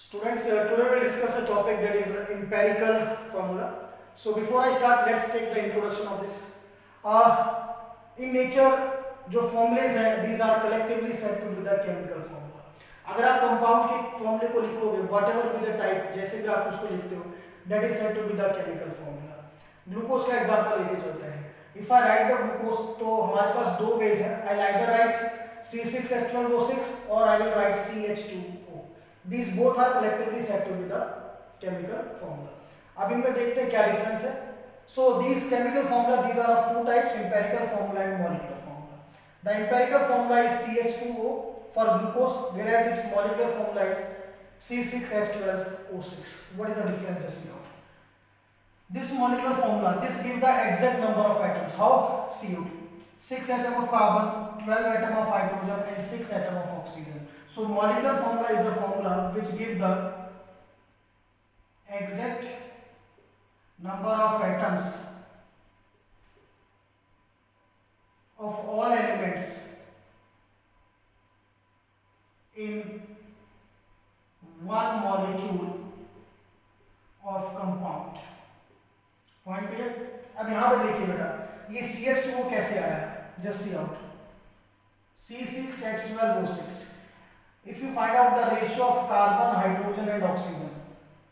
Students, today we'll discuss a topic that is empirical formula. So before I start, let's take the introduction of this. In nature, जो formulas हैं, these are collectively said to be the chemical formula. अगर आप compound के formula को लिखोगे, whatever be the type, जैसे भी आप उसको लिखते हो, that is said to be the chemical formula. Glucose का example लेके चलते हैं. If I write the glucose, तो हमारे पास दो ways हैं. I'll either write C6H12O6 or I will write CH2O. These both are collectively said to be the chemical formula. अब इनमें देखते हैं क्या difference है. So these chemical formula, these are of two types, empirical formula and molecular formula. The empirical formula is CH2O for glucose, whereas its molecular formula is C6H12O6. What is the difference here? This molecular formula, this gives the exact number of atoms. How? CO2. 6 atom of carbon, 12 atom of hydrogen and 6 atom of oxygen. So molecular formula is the formula which gives the exact number of atoms of all elements in one molecule of compound. Point clear. अब यहां पे देखिए बेटा, ये CH2O कैसे आया है, just see out. C6H12O6. If you find out the ratio of carbon, hydrogen and oxygen,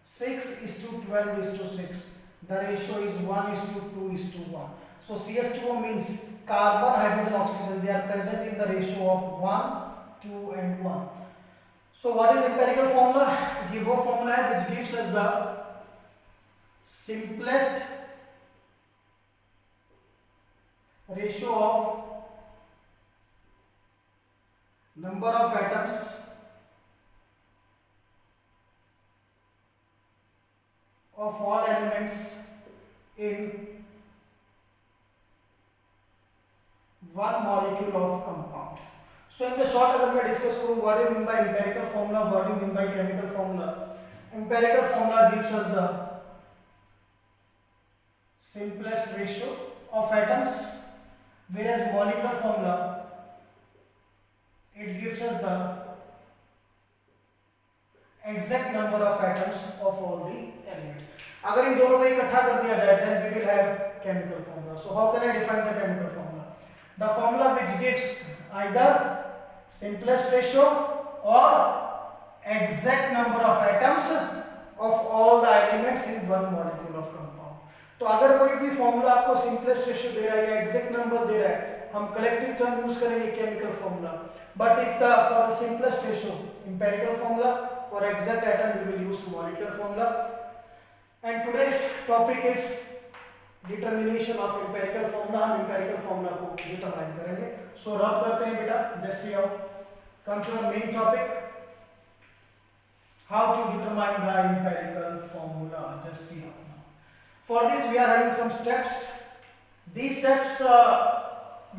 6:12:6, the ratio is 1:2:1. So CH2O means carbon, hydrogen, oxygen, they are present in the ratio of 1, 2 and 1. So what is empirical formula? ये वो formula है which gives us the simplest ratio of number of atoms of all elements in one molecule of compound. So in the short, अगर मैं discuss करूँ what do you mean by empirical formula, what do you mean by chemical formula. Empirical formula gives us the simplest ratio of atoms, whereas molecular formula it gives us the exact number of atoms of all the elements. अगर इन दोनों को इकट्ठा कर दिया जाए then we will have chemical formula. So how can I define the chemical formula? The formula which gives either simplest ratio or exact number of atoms of all the elements in one molecule of compound. तो अगर कोई भी formula आपको simplest ratio दे रहा है या exact number दे रहा है, हम कलेक्टिव टर्म यूज करेंगे chemical formula. But if the for the simplest ratio empirical formula, for exact atom we will use molecular formula. And today's topic is determination of empirical formula. हम empirical formula को determine करेंगे. So रब करते हैं बेटा, just see how come to the main topic, how to determine the empirical formula. Just see how. For this we are having some steps. These steps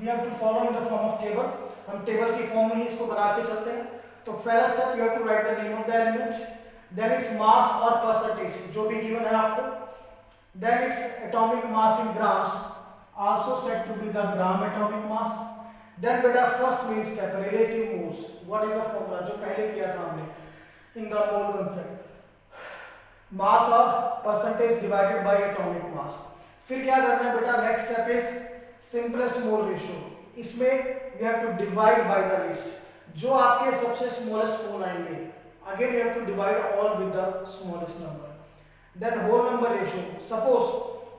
we have to follow in the form of table. हम table की form में ही इसको बना के चलते हैं. तो पहला step you have to write the name of the element, then its mass or percentage जो भी given है आपको, then its atomic mass in grams, also said to be the gram atomic mass. Then बेटा first main step relative moles. What is the formula जो पहले किया था हमने in the mole concept. Mass और percentage divided by atomic mass. फिर क्या करना है बेटा, next step is simplest mole ratio. इसमें we have to divide by the least. जो आपके सबसे स्मॉलेस्ट मोल आएंगे, again we have to divide all with the smallest number. Then whole number ratio. Suppose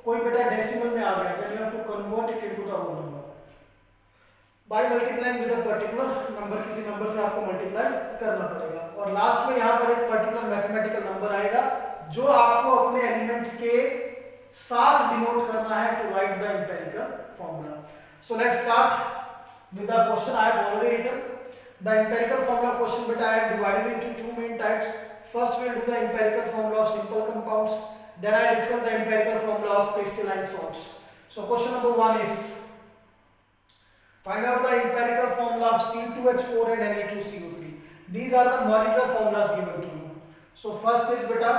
कोई बेटा डेसिमल में आ गया, then you have to convert it into the whole number by multiplying with a particular number. किसी number से आपको multiply करना पड़ेगा. और लास्ट में यहाँ पर एक पर्टिकुलर मैथमेटिकल नंबर आएगा जो आपको अपने एलिमेंट के साथ डिनोट करना है to write the empirical formula. So let's start with the question I have already written. The empirical formula question बेटा I have divided into two main types. First we will do the empirical formula of simple compounds, then I discuss the empirical formula of crystalline salts. So question number 1 is find out the empirical formula of C2H4 and Na2CO3. These are the molecular formulas given to you. So first is beta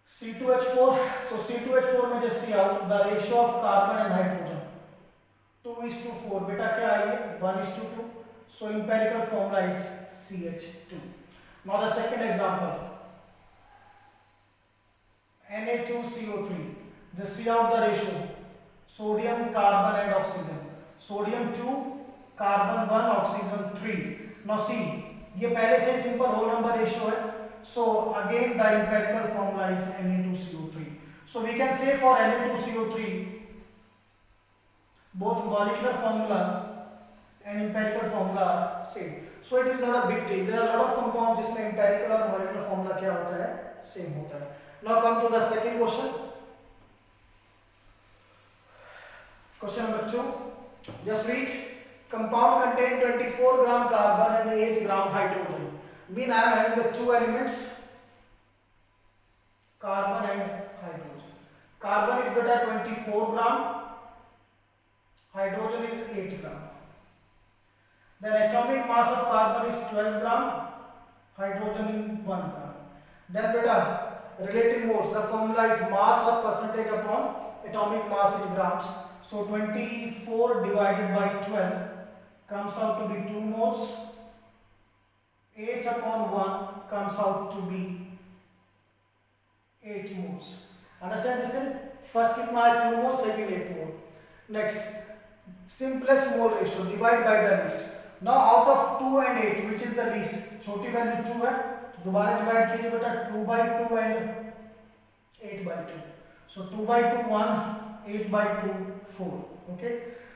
C2H4. So C2H4 में just see out the ratio of carbon and hydrogen 2:4. बेटा क्या आएगी 1:2. So empirical formula is CH2. Now the second example, Na2CO3. Just see out the ratio. Sodium, carbon and oxygen. Sodium 2, carbon 1, oxygen 3. Now see, ये पहले से ही simple whole number ratio है. So again the empirical formula is Na2CO3. So we can say for Na2CO3, both molecular formula and empirical formula are same. So it is not a big deal. There are a lot of compounds जिसमें empirical और molecular formula क्या होता है? Same होता है. Now come to the second question. Question number 2. Just read. Compound contain 24 gram carbon and 8 gram hydrogen. Mean I am having the two elements, carbon and hydrogen. Carbon is beta 24 gram, hydrogen is 8 gram. Then atomic mass of carbon is 12 gram, hydrogen is 1 gram. Then beta relative moles, the formula is mass or percentage upon atomic mass in grams. So 24 divided by 12 comes out to be 2 moles. 8 upon 1 comes out to be 8 moles. Understand this thing? First कितना है 2 moles, second 8 mole. Next, simplest mole ratio, divide by the least. Now out of 2 and 8, which is the least? छोटी value 2 है, तो दोबारा divide कीजिए बेटा 2 by 2 and 8 by 2. So 2 by 2 1, 8 by 2 4. Okay.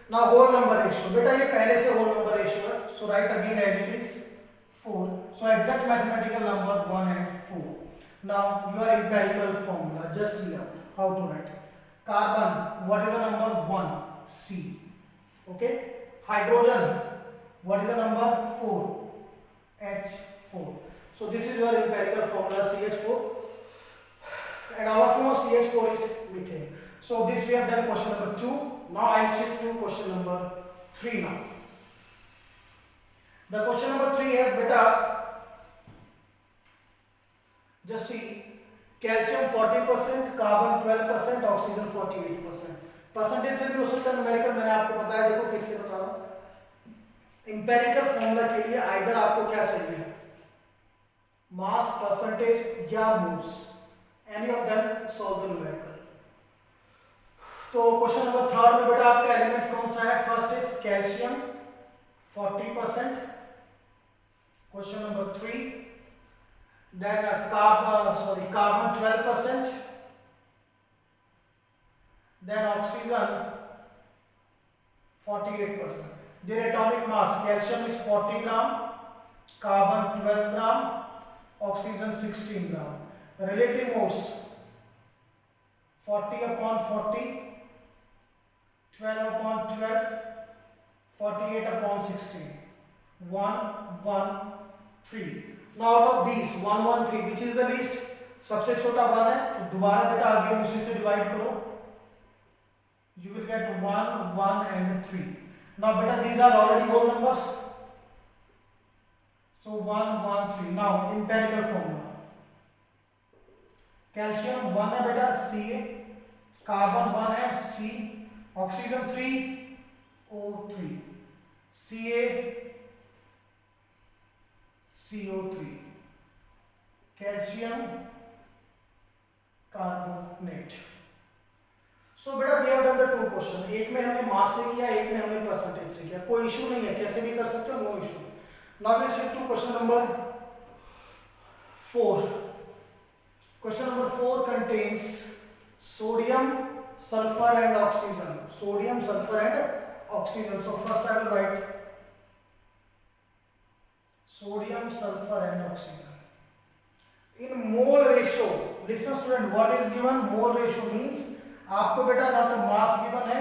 Now whole number ratio. बेटा ये पहले से whole number ratio है. So write again as it is 4. So exact mathematical number 1 and 4. Now your empirical formula. Just see out how to write. Carbon. What is the number? 1. C. Okay. Hydrogen. What is the number? 4. H4. So this is your empirical formula CH4. And all of you know CH4 is methane. So this we have done question number 2. Now I shift to question number 3 now. The question number 3 is beta. Just see, calcium 40%, carbon 12%, oxygen 48%. Percentage से भी हो सकता है, numerical मैंने आपको बताया, देखो फिर से बता रहा हूं. इंपेरिकल फॉर्मूला के लिए आइदर आपको क्या चाहिए, मास, परसेंटेज या moles. Any of them solve the numerical. तो क्वेश्चन नंबर 3 में बेटा आपका एलिमेंट्स कौन सा है? First is calcium 40%. Question number 3, then carbon 12%, then oxygen 48%. Their atomic mass, calcium is 40 gram, carbon 12 gram, oxygen 16 gram. Relative moles 40 upon 40, 12 upon 12, 48 upon 16, 1 1 3. Now out of these 1 1 3, which is the least? सबसे छोटा 1 है, तो दोबारा बेटा आगे उसी से divide करो. You will get 1 1 and 3. Now beta these are already whole numbers. So 1 1 3. Now empirical formula. Calcium 1 है बेटा Ca, carbon 1 है C, oxygen 3 O3, Ca CO3, calcium carbonate. So बेटा we have done the two question. एक में हमने मास से किया, एक में हमने परसेंटेज से किया. कोई इशू नहीं है, कैसे भी कर सकते हो, no issue. Now we'll shift to question number 4. Question number 4 contains sodium, sulfur and oxygen. Sodium, sulfur and oxygen. So first I will write sodium, sulfur and oxygen. In mole ratio, listen student, what is given? Mole ratio means आपको बेटा ना तो mass given है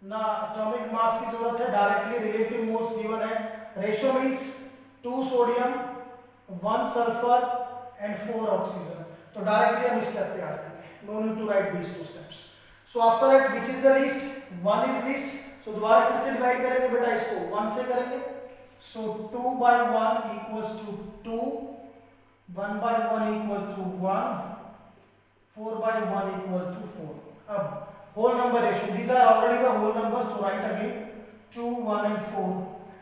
ना atomic mass की जरूरत है, directly relative moles given है. Ratio means 2 sodium 1 sulphur and 4 oxygen. तो डायरेक्टली हम इस स्टेप पे आ जाएंगे. No need to write these two steps. So after that which is the least? 1 is least. सो दोबारा किससे डिवाइड करेंगे बेटा? इसको 1 से करेंगे. सो 2 by 1 equals to 2, 1 by 1 equal to 1, 4 by 1 equal to 4. अब whole number ratio, these are already the whole numbers, so write again 2 1 and 4,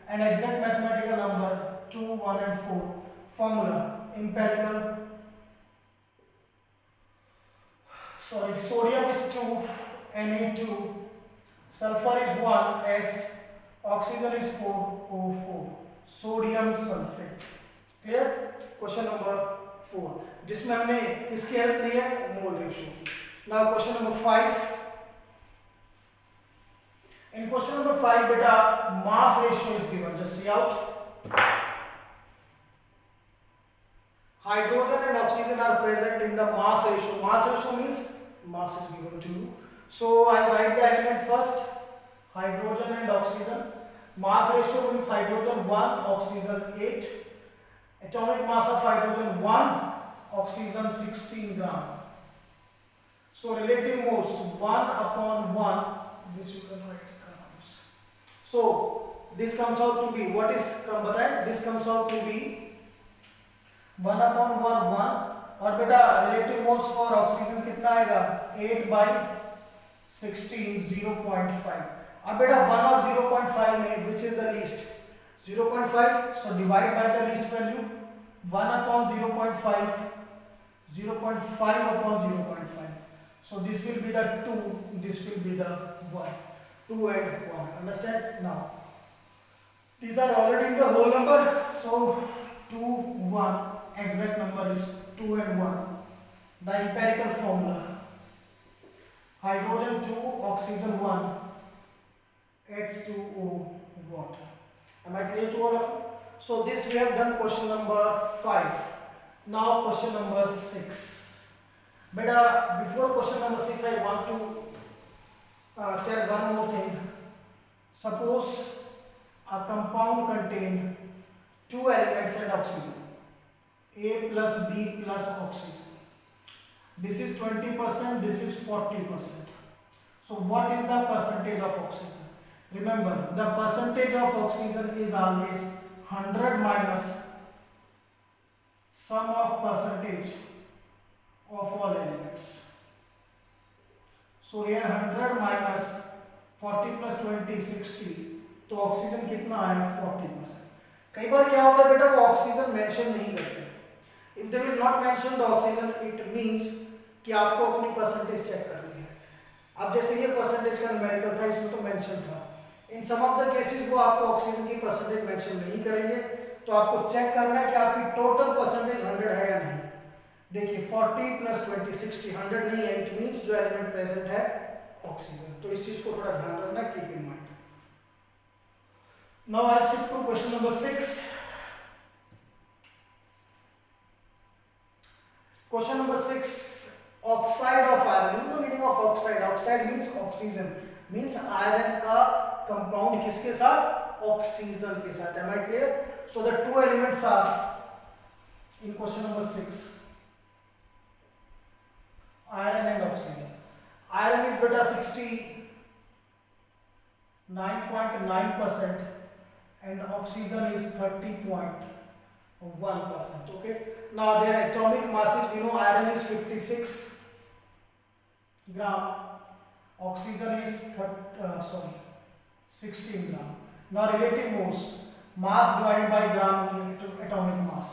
and exact mathematical number 2, 1 and 4. Formula, empirical, sorry, sodium is 2, Na2, sulfur is 1, S, oxygen is 4, O4, sodium sulfate. Clear? Question number 4 जिसमें हमने किसकी help ली है? Mole ratio. Now question number 5. In question number 5, beta, mass ratio is given. Just see out. Hydrogen and oxygen are present in the mass ratio. Mass ratio means mass is given to you. So I write the element first. Hydrogen and oxygen. Mass ratio means hydrogen 1, oxygen 8. Atomic mass of hydrogen 1, oxygen 16 gram. So relative moles 1 upon 1. This you can write. So this comes out to be, what is बताएं? This comes out to be 1 upon 1 1. और बेटा relative moles for oxygen कितना आएगा? 8 by 16 0.5. अब बेटा 1 और 0.5 में which is the least? 0.5. So divide by the least value. 1 upon 0.5. 0.5 upon 0.5. So this will be the 2. This will be the 1. 2 and 1. Understand? Now these are already in the whole number, so 2 1 exact number is 2 and 1. The empirical formula: hydrogen 2, oxygen 1, H2O, water. Am I clear to all of you? So this we have done question number 5. Now question number 6. Beta, before question number 6 I want to tell one more thing. Suppose a compound contain 2 elements and oxygen, A plus B plus oxygen. This is 20%, this is 40%. So what is the percentage of oxygen? Remember, the percentage of oxygen is always 100 minus sum of percentage of all elements. So here 100 minus 40 plus 20 60. तो oxygen कितना है? 40%. कई बार क्या होता है बेटा, वो oxygen mention नहीं करते. If they will not mention the oxygen, it means कि आपको अपनी परसेंटेज चेक करनी है. अब जैसे ये परसेंटेज का न्यूमेरिकल था, इसमें तो मेंशन था. इन सम ऑफ द केसेस वो आपको ऑक्सीजन की परसेंटेज मेंशन नहीं करेंगे, तो आपको चेक करना है कि आपकी टोटल परसेंटेज 100 है या नहीं. देखिए 40 प्लस 20 60, 100 नहीं है. इट मींस जो एलिमेंट प्रेजेंट है ऑक्सीजन. तो इस चीज को थोड़ा ध्यान रखना, keep in mind. Now I shift to question number 6. Question number 6, oxide of iron. You know the meaning of oxide? Oxide means oxygen, means iron का कंपाउंड किसके साथ? ऑक्सीजन के साथ. Am I clear? So the 2 elements are in question number 6, iron and oxygen. Iron is beta 69.9% and oxygen is 30.1%. Okay. Now their atomic masses, we know iron is 56 gram, oxygen is 16 gram. Now relative moles, mass divided by gram atomic mass,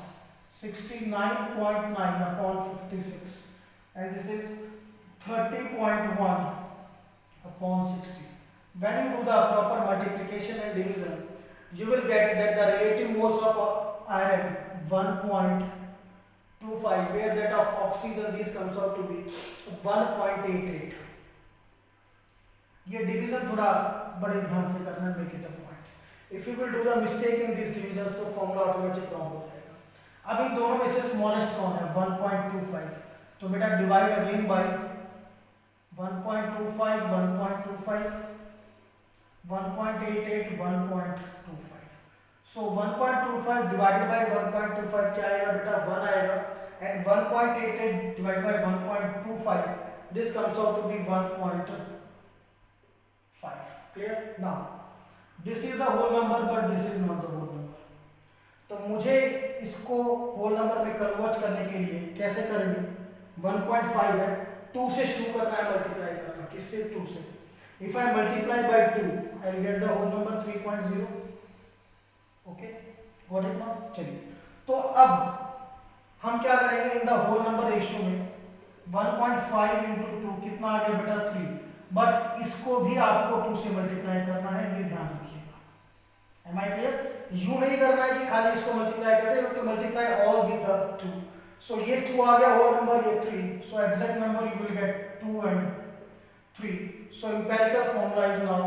69.9 upon 56. And this is 30.1 upon 60. When you do the proper multiplication and division, you will get that the relative moles of iron 1.25, where that of oxygen this comes out to be 1.88. ये division थोड़ा बड़े ध्यान से करना, make it a point. If you will do the mistake in these divisions, तो formula automatic wrong हो जाएगा. अब इन दोनों में से स्मॉलेस्ट कौन है? 1.25. तो बेटा डिवाइड अगेन बाय 1.25 1.25 1.88 1.25. सो 1.25 डिवाइडेड बाय 1.25 क्या आएगा बेटा? 1 आएगा. And 1.88 divided by 1.25, this comes out to be 1.5. Clear? Now this is the whole number but this is not the whole number. तो मुझे इसको होल नंबर में कन्वर्ट करने के लिए कैसे करेंगे? 1.5 है, 2 से शुरू करना है, मल्टीप्लाई करना. किससे? 2 से. If I multiply by 2, I will get the whole number 3.0. Okay. Got it now? चलिए, तो अब हम क्या करेंगे, in the whole number ratio में 1.5 इंटू 2 कितना आ गया बेटा 3, बट इसको भी आपको 2 से मल्टीप्लाई करना है, ये ध्यान रखिएगा। Am I clear? यूं नहीं करना है कि खाली इसको मल्टीप्लाई करते हैं, तो मल्टीप्लाई ऑल विद द 2। सो ये 2 आ गया होल नंबर, ये 3, so exact number you will get 2 and 3। So empirical formula is now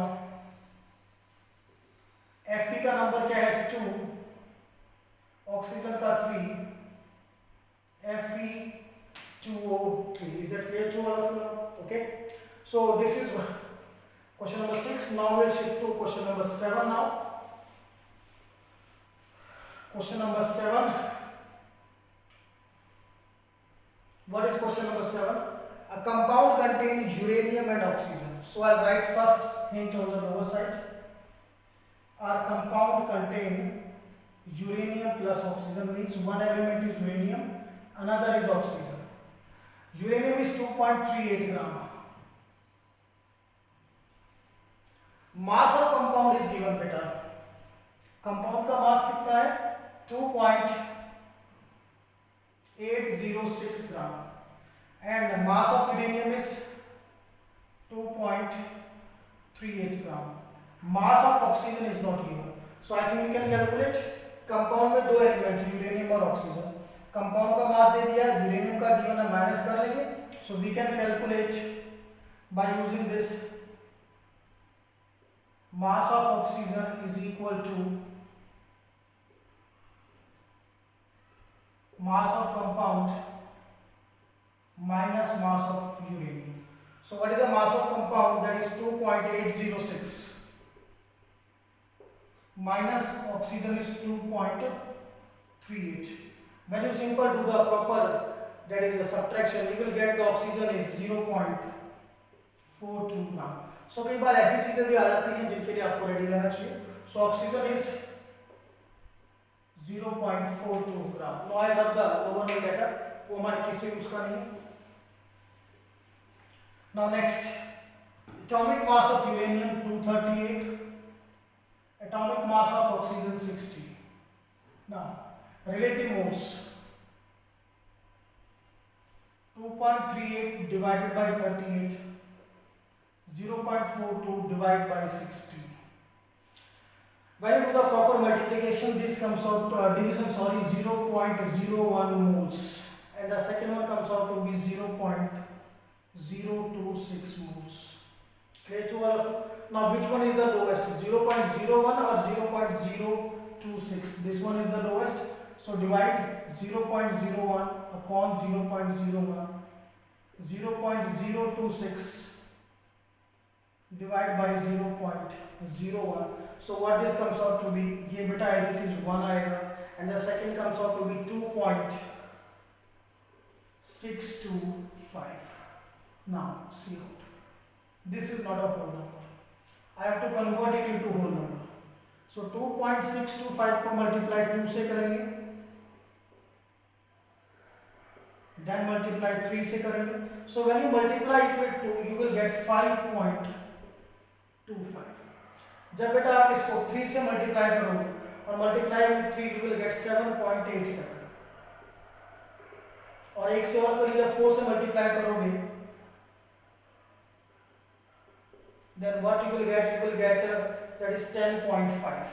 Fe का नंबर क्या है 2, ऑक्सीजन का 3, Fe2O3। Is that clear to all of you now? Okay. So this is question number 6. Now we'll shift to question number 7 now. Question number 7. What is question number 7? A compound contains uranium and oxygen. So I'll write first hint on the lower side. Our compound contain uranium plus oxygen, means one element is uranium, another is oxygen. Uranium is 2.38 gram. Mass of compound is given beta. Compound का mass कितना है 2.806 gram and mass of uranium is 2.38 gram. Mass of oxygen is not given, so I think we can calculate. Compound में दो element uranium और oxygen, compound का मास दे दिया, uranium का given है, माइनस कर लेंगे। So we can calculate by using this, mass of oxygen is equal to mass of compound minus mass of uranium. So what is the mass of compound? That is 2.806 minus oxygen is 2.38. When you simple do the proper, that is a subtraction, you will get the oxygen is 0.42 gram. So कई बार ऐसी चीजें भी आ जाती हैं जिनके लिए आपको ready रहना चाहिए। So oxygen is 0.42 gram. Now I rub the lower name letter, वो हमारे किसी उसका नहीं है। Now next, atomic mass of uranium 238. Atomic mass of oxygen 60. Now relative moles 2.38 divided by 38, 0.42 divided by 60. When you do the proper multiplication, this comes out division, sorry, 0.01 moles, and the second one comes out to be 0.026 moles. Clear to all of you? Now which one is the lowest, 0.01 or 0.026? This one is the lowest, so divide 0.01 upon 0.01, 0.026 divide by 0.01. So what this comes out to be, ये बेटा as it is 1 आएगा, and the second comes out to be 2.625. Now see out. This is not a whole number. I have to convert it into whole number. So 2.625 को multiply 2 से करेंगे, then multiply 3 से करेंगे. So when you multiply it with 2, you will get 5.25. जब बेटा आप इसको 3 से multiply करोगे और multiply with 3, you will get 7.87. और एक से और करिए, जब 4 से multiply करोगे, then what you will get that is 10.5.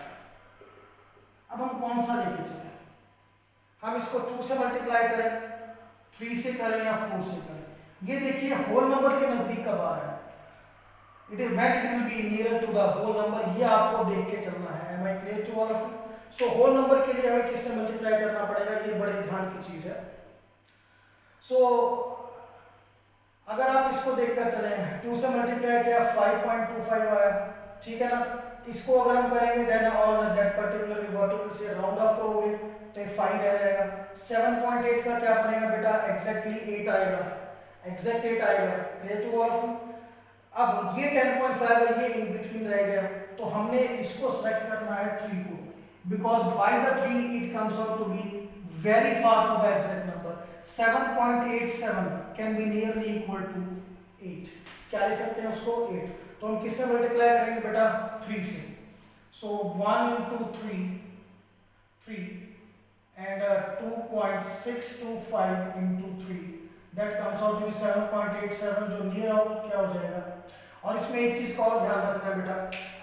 अब हम कौन सा लेके चले, हम इसको 2 से मल्टीप्लाई करें, 3 से करें या 4 से करें? ये देखिए होल नंबर के नजदीक कब आ रहा है, it is when it will be near to the whole number, ये आपको देख के चलना है। Am I clear to all of you? So whole number के लिए हमें किससे मल्टीप्लाई करना पड़ेगा, ये बड़े ध्यान की चीज है। सो अगर आप इसको देखकर चले, 2 से मल्टीप्लाई किया 5.25 आया, ठीक है ना? इसको अगर हम करेंगे then on that particular vertical से राउंड ऑफ करोगे तो 5 रह जाएगा। 7.8 का क्या बनेगा बेटा, एग्जैक्टली 8 आएगा, एग्जैक्ट 8 आएगा। Clear to all of you? अब ये 10.5 है, ये इन बिटवीन रह गया, तो हमने इसको सेलेक्ट करना है 3 को, because by the 3 it comes out to be very far to the exact number. 7.87 can be nearly equal to 8. क्या ले सकते हैं उसको 8, तो हम किससे मल्टीप्लाई करेंगे बेटा 3 से। So 1 into 3, 2.625 into 3, that comes out to be 7.87, जो नियर आउट क्या हो जाएगा। और इसमें एक चीज का और ध्यान रखना है बेटा,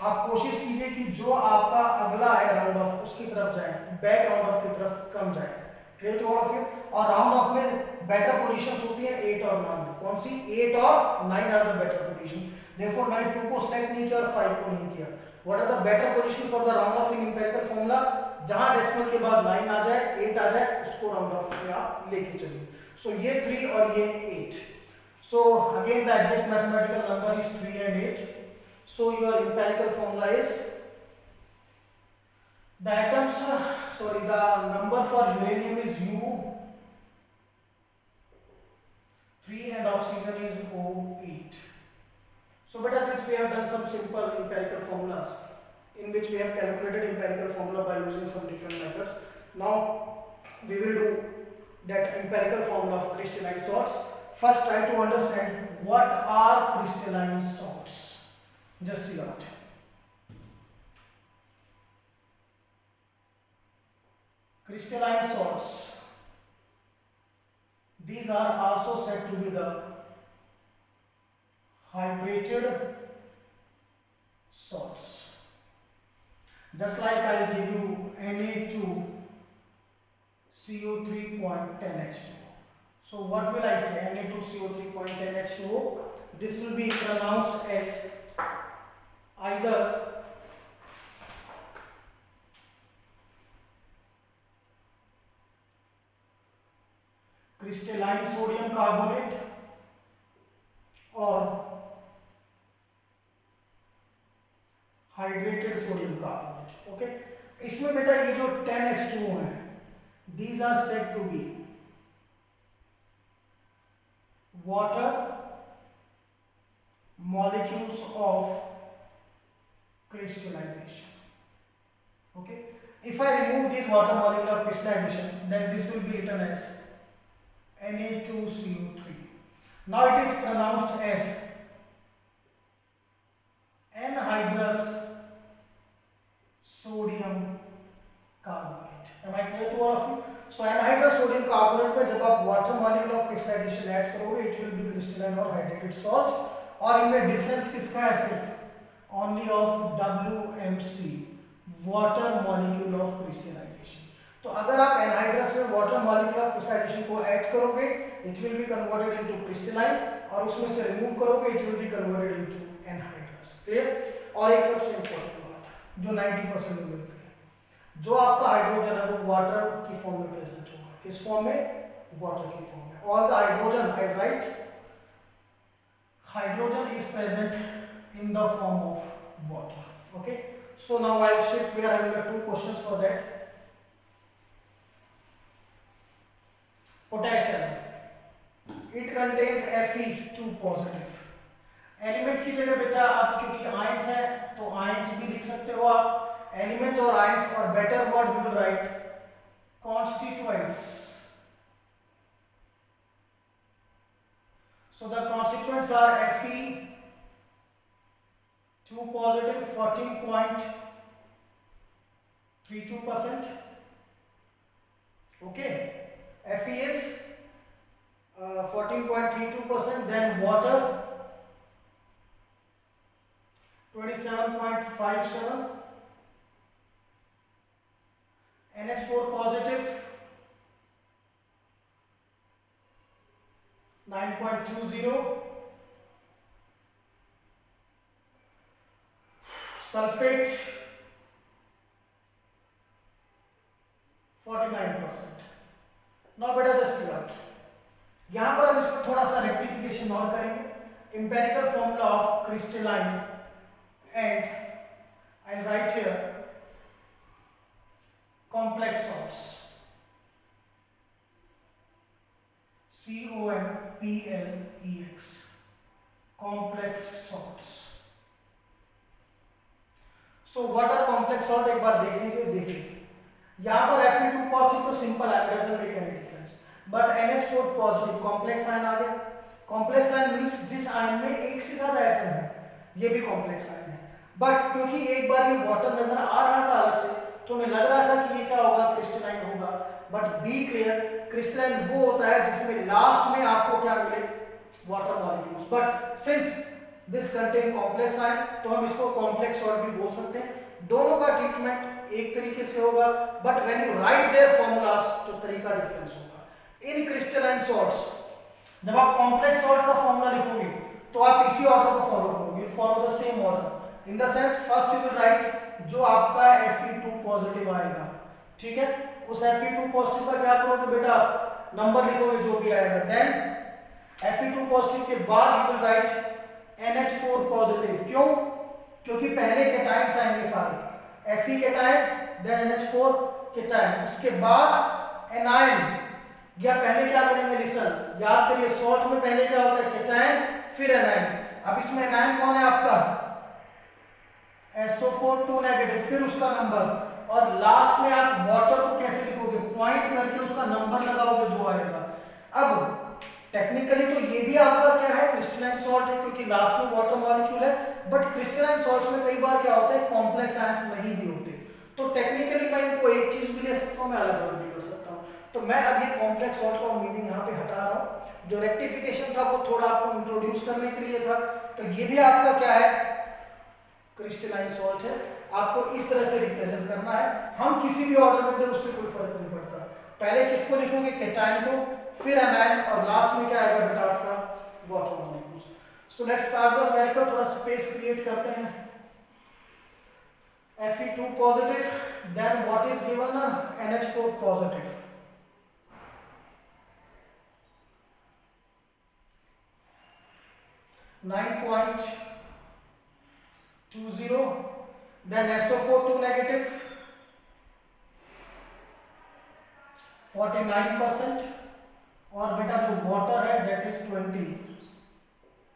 आप कोशिश कीजिए कि जो आपका अगला है राउंड ऑफ उसकी तरफ जाए, बैक राउंड ऑफ की तरफ कम जाए। Clear to all of you. और राउंड ऑफ में बेटर पोजीशंस होती है 8 और 9, कौन सी 8 और 9 are the better position. Therefore मैंने 2 को सिलेक्ट नहीं किया और 5 को नहीं किया। What are the better position for the round off in empirical formula, जहां डेसिमल के बाद 9 आ जाए, 8 आ जाए, उसको राउंड ऑफ में आप लेके चलिए। सो ये 3 और ये 8। So again the exact mathematical number is 3 and 8. So your empirical formula is the atoms, the number for uranium is U3 and oxygen is O8. So beta, this we have done some simple empirical formulas in which we have calculated empirical formula by using some different methods. Now we will do that empirical formula of crystalline salts. First try to understand what are crystalline salts. Just see out. Crystalline salts, these are also said to be the hydrated salts. Just like I will give you Na2CO3.10H2. So what will I say? Na2CO3.10H2O. This will be pronounced as either crystalline sodium carbonate or hydrated sodium carbonate. Okay. इसमें बेटा ये जो 10H2O है, these are said to be water molecules of crystallization. Okay, if I remove this water molecule of crystallization, then this will be written as Na2CO3. Now it is pronounced as anhydrous sodium carbonate. Am I clear to all of you? So anhydrous sodium carbonate में जब आप water molecule of crystallization add करोगे, it will be crystalline और hydrated salt. और इनमें difference किसका है? सिर्फ only of WMC, water molecule of crystallization. तो अगर आप anhydrous में water molecule of crystallization को ऐड करोगे, it will be converted into crystalline, और उसमें से remove करोगे, it will be converted into anhydrous. Clear? और एक सबसे important बात जो 90% में मिलती है, जो आपका हाइड्रोजन है वो वाटर की फॉर्म में प्रेजेंट होगा। किस फॉर्म में? वाटर की फॉर्म में। All the hydrogen, I right, hydrogen is present in the form of water. Okay, so now I shift, we are having two questions for that. Potassium, it contains Fe2 positive. Elements की जगह बेटा आप क्योंकि ions है तो ions भी लिख सकते हो आप, एलिमेंट्स और आयंस, और better word we will write constituents. So the constituents are Fe2 positive 14.32%. Okay, Fe is 14.32%, then water 27.57, NH4 positive 9.20, sulfate 49%. Now बेटा जस्ट सी आउट, यहां पर हम इस पर थोड़ा सा रेक्टिफिकेशन और करेंगे। Empirical formula of crystalline, and I right here complex salts, COMPLEX, complex salts. So what are complex salt? एक बार देख लीजिए। यहाँ पर Fe2 पॉजिटिव तो सिंपल है, doesn't make any difference, but NH4 positive complex ion आ गया। कॉम्प्लेक्स आयन मींस जिस आयन में एक से ज्यादा एटम है, ये भी कॉम्प्लेक्स आयन है। बट क्योंकि एक बार ये वाटर नजर आ रहा था अलग से, तो हमें लग रहा था कि ये क्या होगा, क्रिस्टलाइन होगा, बट बी क्लियर, क्रिस्टलाइन वो होता है जिसमें लास्ट में आपको क्या मिले, water molecules. But since this contain complex ion, तो हम इसको कॉम्प्लेक्स सॉल्ट भी बोल सकते हैं। दोनों का ट्रीटमेंट एक तरीके से होगा, but when you write their formulas तो तरीका डिफरेंस होगा। इन क्रिस्टलाइन सॉल्ट्स जब आप कॉम्प्लेक्स सॉल्ट का फॉर्मूला लिखोगे तो आप इसी ऑर्डर को फॉलो करोगे, you follow the same order in the sense first you will write जो आपका Fe2 पॉजिटिव आएगा, ठीक है, उस Fe2 पॉजिटिव पर क्या करोगे बेटा, नंबर लिखोगे जो भी आएगा, देन Fe2 पॉजिटिव के बाद you will write NH4 positive. क्यों? क्योंकि पहले कैटायंस आएंगे सारे, Fe cation then NH4 cation, उसके बाद एनायन या पहले क्या बनेंगे लिसन, याद करिए सॉल्ट में पहले क्या होता है कैटायन फिर एनायन। अब इसमें एनायन कौन है आपका SO4 2 नेगेटिव, फिर उसका नंबर, और लास्ट में आप वाटर को कैसे लिखोगे, पॉइंट करके उसका नंबर लगाओगे जो आएगा। अब टेक्निकली तो ये भी आपका क्या है क्रिस्टलाइन सॉल्ट है क्योंकि लास्ट में वाटर मॉलिक्यूल है, बट क्रिस्टलाइन सॉल्ट्स में कई बार क्या होता है कॉम्प्लेक्स आयंस नहीं भी होते, तो टेक्निकली मैं इनको एक चीज भी ले सकता हूँ, मैं अलग अलग भी कर सकता हूँ। तो मैं अब ये कॉम्प्लेक्स सॉल्ट का मीनिंग यहाँ पे हटा रहा हूँ, जो रेक्टिफिकेशन था वो थोड़ा आपको इंट्रोड्यूस करने के लिए था। तो ये भी आपका क्या है क्रिस्टलाइन सॉल्ट है, आपको इस तरह से रिप्रेजेंट करना है, हम किसी भी ऑर्डर में दे उससे कोई फर्क नहीं पड़ता। पहले किसको लिखोगे कैटायन को, फिर एनायन, और लास्ट में क्या आएगा बेटा आपका water molecules. So let's start the numerical, थोड़ा स्पेस क्रिएट करते हैं। Fe2 positive, then what is given, NH4 positive, (9.20), then SO4 2 negative 49%, और बेटा जो वाटर है दैट इज 20।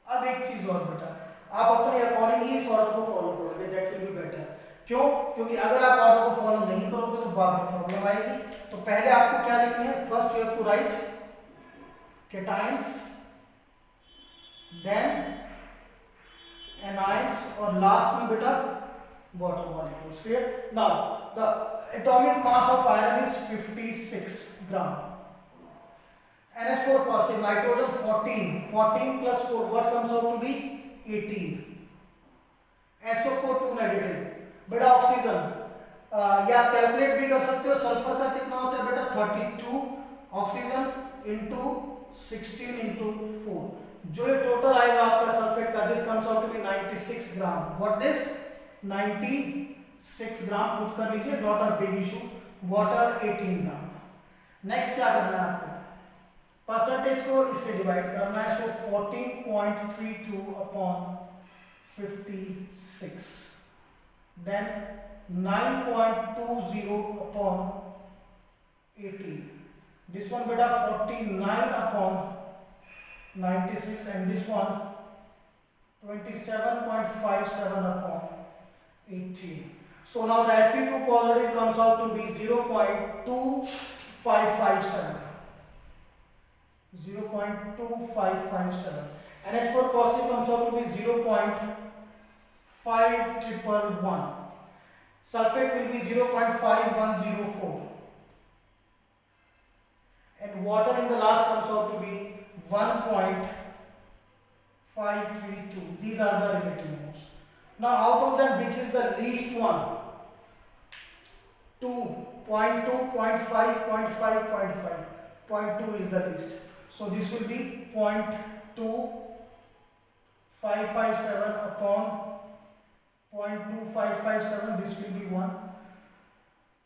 अब एक चीज और बेटा, आप अपने अकॉर्डिंग ही इस ऑर्डर को फॉलो करोगे, दैट विल बी बेटर। क्यों? क्योंकि अगर आप ऑर्डर को फॉलो नहीं करोगे तो बाद में प्रॉब्लम आएगी। तो पहले आपको क्या लिखना है, first you have to write cations, then anions, और लास्ट में बेटा water molecules. Clear? Now the atomic mass of iron is 56 gram, NH4 positive, nitrogen 14 plus 4 what comes out to be 18, SO4 2 negative, बेटा oxygen या calculate भी कर सकते हो, sulphur का कितना होता है बेटा 32 ऑक्सीजन इंटू 16 इंटू 4, जो ये टोटल आएगा आपका सल्फेट का, this comes out to be 96 gram, what this 96 gram, खुद कर लीजिए, not a big issue, water 18 gram. Next क्या करना है आपको, परसेंटेज को इससे डिवाइड करना है, so 14.32 upon 56, then 9.20 upon 18, this one बेटा 49 upon 96, and this one 27.57 upon 18. So now the Fe2 positive comes out to be 0.2557. 0.2557. NH4 positive comes out to be 0.5111. Sulfate will be 0.5104. And water in the last comes out to be 1.532. These are the relative moles. Now out of them which is the least one? 2, 0.2, 0.5, 0.5, 0.5. 0.2 is the least. So this will be 0.2557 upon 0.2557. This will be 1.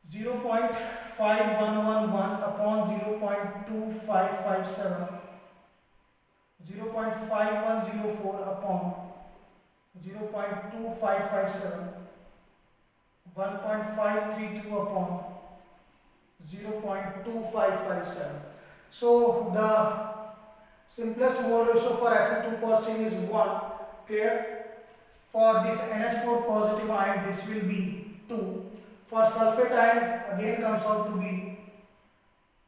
0.5111 upon 0.2557. 0.5104 upon 0.2557, 1.532 upon 0.2557. So the simplest mole ratio for Fe2 positive is 1. Clear? For this NH4 positive ion, this will be 2. For sulfate ion, again comes out to be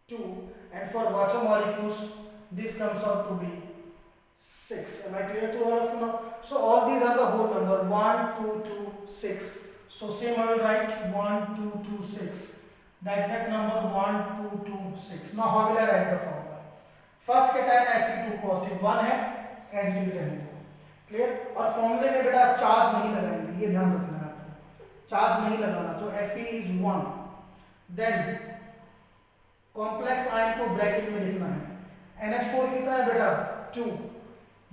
2. And for water molecules, this comes out to be 6. Am I clear to all of you now? So all these are the whole number 1, 2, 2, 6. So same I will write 1, 2, 2, 6. the exact number 1 2 2 6. Now how will I write the formula? First cation Fe2 positive 1 है, as it is रहने दो, clear. और फॉर्मूले में बेटा charge नहीं लगाएंगे, ये ध्यान रखना है आपको, चार्ज नहीं लगाना, तो Fe is 1। Then complex ion को ब्रैकेट में लिखना है, NH4 कितना है बेटा 2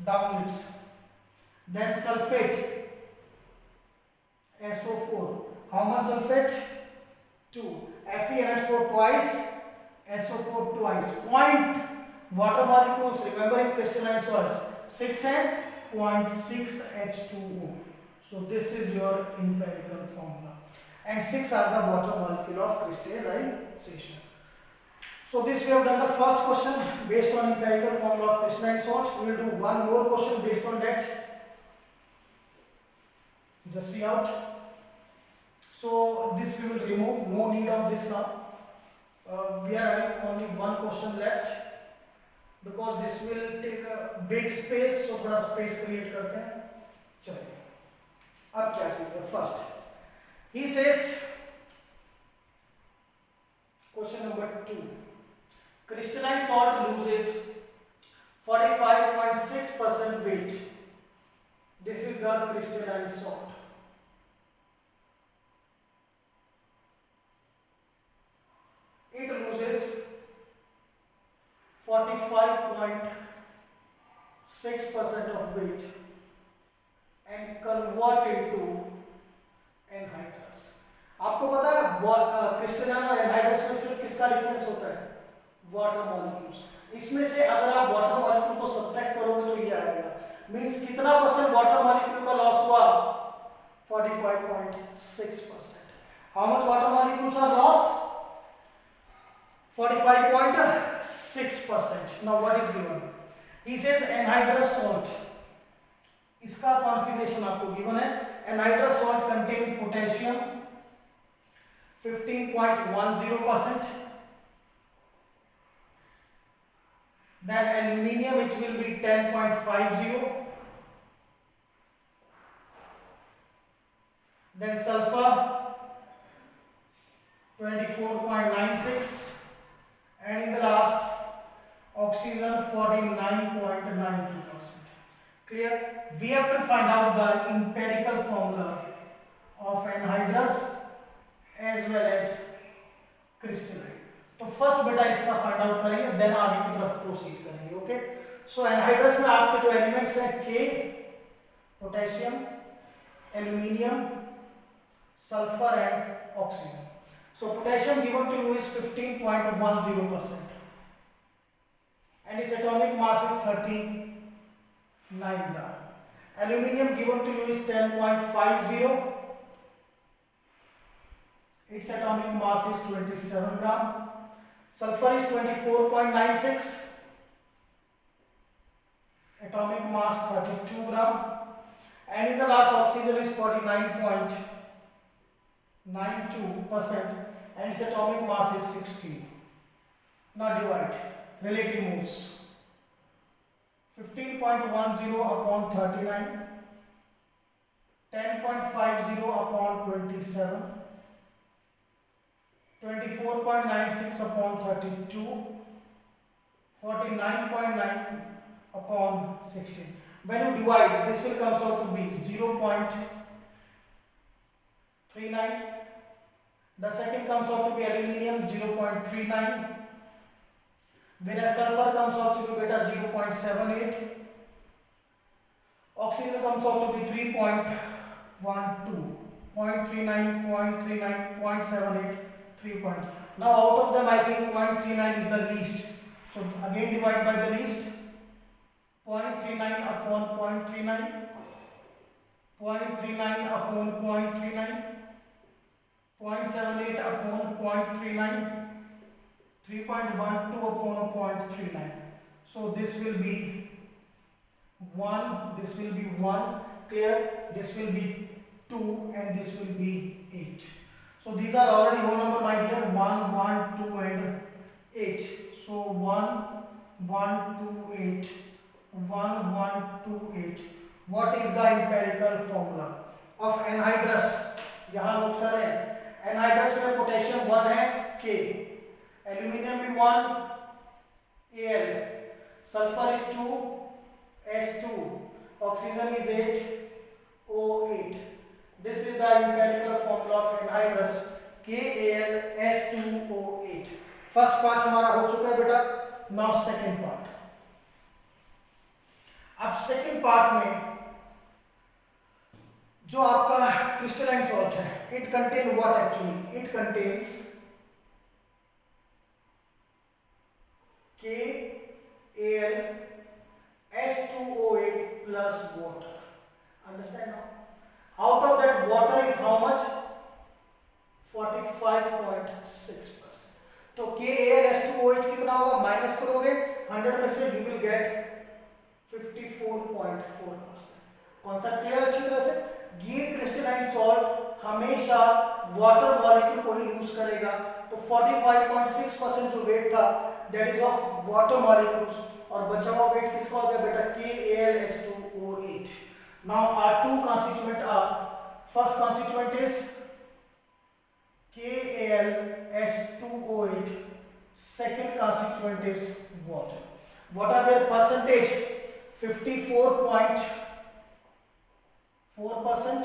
downwards, then sulphate SO4, how much sulfate 2, FeNH4 twice, SO4 twice, point water molecules remember in crystalline salt 6 and 0.6 H2O. So this is your empirical formula, and 6 are the water molecule of crystallization. So this we have done the first question based on empirical formula of crystalline salt. We will do one more question based on that. Just see out. So this we will remove, no need of this now. We are having only one question left because this will take a big space, so थोड़ा space create करते हैं। चलिए अब क्या चीज़ है, first he says question number 2, crystalline salt loses 45.6% weight. This is the crystalline salt. It loses 45.6% of weight and convert into anhydrous. आपको पता है क्रिस्टलाइन और एनहाइड्रस में सिर्फ किसका डिफरेंस होता है, वाटर मॉलिक्यूल्स। इसमें से अगर आप वाटर मॉलिक्यूल को सब्ट्रैक्ट करोगे तो ये आएगा, मींस कितना परसेंट वाटर मॉलिक्यूल का लॉस हुआ, 45.6%। How much water molecules are lost, 45.6%. Now what is given? He says anhydrous salt. इसका कॉन्फ़िगरेशन आपको गिवन है। Anhydrous salt contain potassium 15.10%, then aluminium which will be 10.50, then sulfur 24.96, and in the last oxygen 49.92%. Clear? We have to find out the empirical formula of anhydrous as well as crystalline. तो first बेटा इसका find out करेंगे, then आगे की तरफ proceed करेंगे। Okay, सो anhydrous में आपके जो एलिमेंट्स हैं के, potassium, aluminium, sulphur and oxygen. So potassium given to you is 15.10% and its atomic mass is 39 gram. Aluminium given to you is 10.50, its atomic mass is 27 gram. Sulfur is 24.96, atomic mass 32 gram, and in the last oxygen is 49.92% and its atomic mass is 16. Now divide relative moles. 15.10 upon 39, 10.50 upon 27, 24.96 upon 32, 49.9 upon 16. When you divide, this will comes out to be 0.39. The second comes out to be aluminium 0.39, whereas sulfur comes out to be beta 0.78, oxygen comes out to be 3.12, 0.39, 0.39, 0.78, 3 point. Now out of them I think 0.39 is the least, so again divide by the least, 0.39 upon 0.39, 0.39 upon 0.39, 0.78 upon 0.39, 3.12 upon 0.39. So this will be 1, this will be 1, clear, this will be 2 and this will be 8. So these are already whole number my dear, 1, 1, 2 and 8. So 1, 1, 2, 8, 1, 1, 2, 8. What is the empirical formula of anhydrous? यहाँ note कर रहे हैं, anhydrous में potassium 1 है, K, aluminium भी 1, Al, sulfur is 2, S2, oxygen is 8, O8. This is the empirical formula of anhydrous KAlS2O8. First part हमारा हो चुका है बेटा. Now second part. अब सेकेंड पार्ट में जो आपका क्रिस्टलाइन सॉल्ट है, it contain what actually? It contains KAlS2O8 plus water. Understand now? Out of that, water is how much? 45.6%. तो KAlS2O8 कितना होगा? माइनस करोगे 100 में से, you will get 54.4%. Concept clear अच्छी तरह से? ये क्रिस्टलाइन सॉल्ट हमेशा वाटर मॉलिक्यूल को ही लूज करेगा. तो 45.6% जो वेट था that is of water molecules, और बचा हुआ वेट किसका हो गया बेटा? KAlS2O8. Now our two constituent are, first constituent is KAlS2O8, second constituent is water. What are their percentage? 54.4%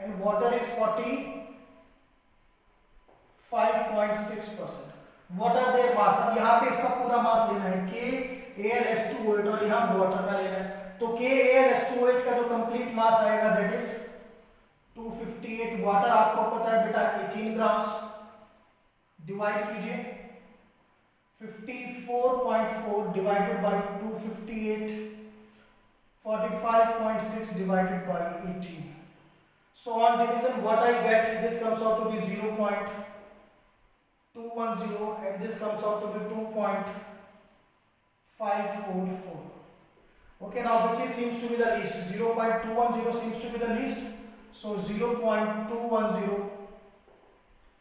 and water is 45.6%. What are their mass? अब यहाँ पे इसका पूरा मास लेना है, KAlS2O8, और यहाँ वाटर का लेना है. तो KAlS2O8 का जो कंप्लीट मास आएगा दैट इज 258. वाटर आपको पता है बेटा 18 ग्राम्स. डिवाइड कीजिए 54.4 divided by 258, 45.6 divided by 18. So on division, what I get, this comes out to be 0.210 and this comes out to be 2.544. Okay, now which is seems to be the least? 0.210 seems to be the least. So 0.210,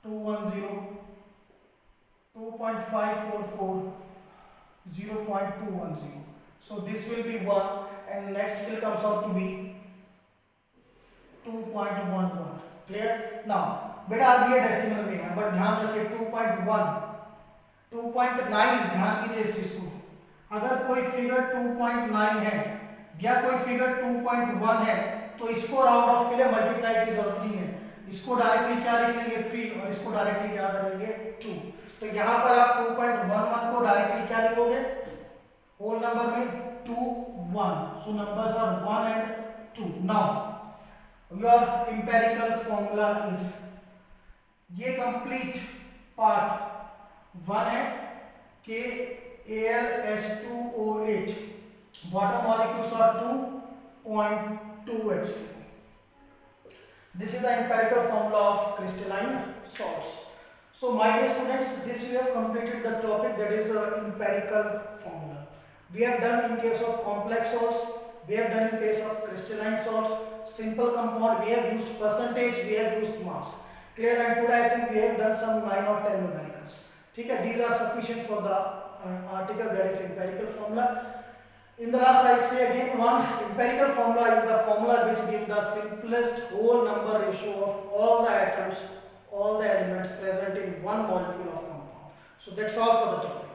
2.544, 0.210. So this will be 1 and next will comes out to be 2.11. Clear? Now बेटा अब ये decimal में है, but ध्यान रखिए 2.1, 2.9 ध्यान कीजिए इस चीज को. अगर कोई फिगर 2.9 है या कोई फिगर 2.1 है तो इसको राउंड ऑफ के लिए मल्टीप्लाई की जरूरत नहीं है. इसको डायरेक्टली क्या लिख लेंगे? 3, और इसको डायरेक्टली क्या करेंगे? 2. तो यहाँ पर आप 2.11 को डायरेक्टली क्या लिखोगे? होल नंबर में 2, 1. So numbers are 1 and 2. Now your empirical formula is, ये कंप्लीट पार्ट 1 है KAlS2O8. water molecules are 2.2 H2. This is the empirical formula of crystalline salts. So my dear students, this we have completed the topic, that is the empirical formula. We have done in case of complex salts, we have done in case of crystalline salts, simple compound, we have used percentage, we have used mass. Clear? And today I think we have done some 9 or 10 numericals. Okay, these are sufficient for the article, that is empirical formula. In the last I say again, one empirical formula is the formula which gives the simplest whole number ratio of all the atoms, all the elements present in one molecule of compound. So that's all for the topic.